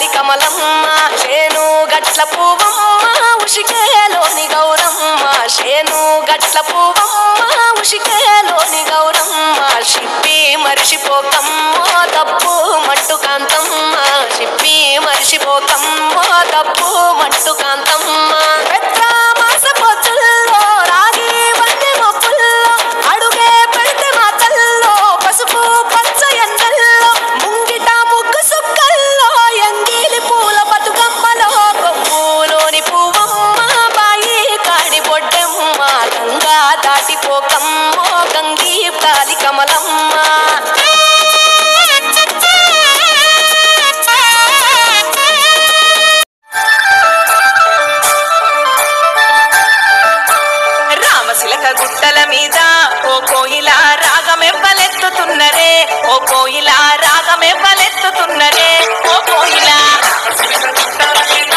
కాలి కమలమ్మ శేను గట్ల పువ్వమ్మ ఉషికేలోని గౌరమ్మ శేను గట్ల పువ్వమ్మ ఉషికేలోని గౌరమ్మ షిప్పి మరిషిపోకమ్మ తప్పు మట్టు కాంతమ్మ షిప్పి మరిషిపోకమ్మ తప్పు మట్టు కాంతమ్మ పెద్ద మాస పొచ్చుల్లో రాగి వన్నె మొప్పుల్లో అడుగే పెడితే మా తల్లో పసుపు పచ్చ ఎండల్లో ముంగిట ముగ్గు సుక్కల్లో ఎంగిలి పూల బతుకమ్మలో కొమ్ములోని పువ్వమ్మ బాయి కాడి బొడ్డెమ్మ గంగా దాటిపోకమ్మ గంగి కాలి కమలమ్మ రామశిలక గుట్టల మీద ఓ కోయిలా రాగమెవ్వలెత్తుతున్నరే ఓ కోయిలా రాగమెవ్వలెత్తుతున్నరే ఓ కోయిలా రామశిలక గుట్టల మీద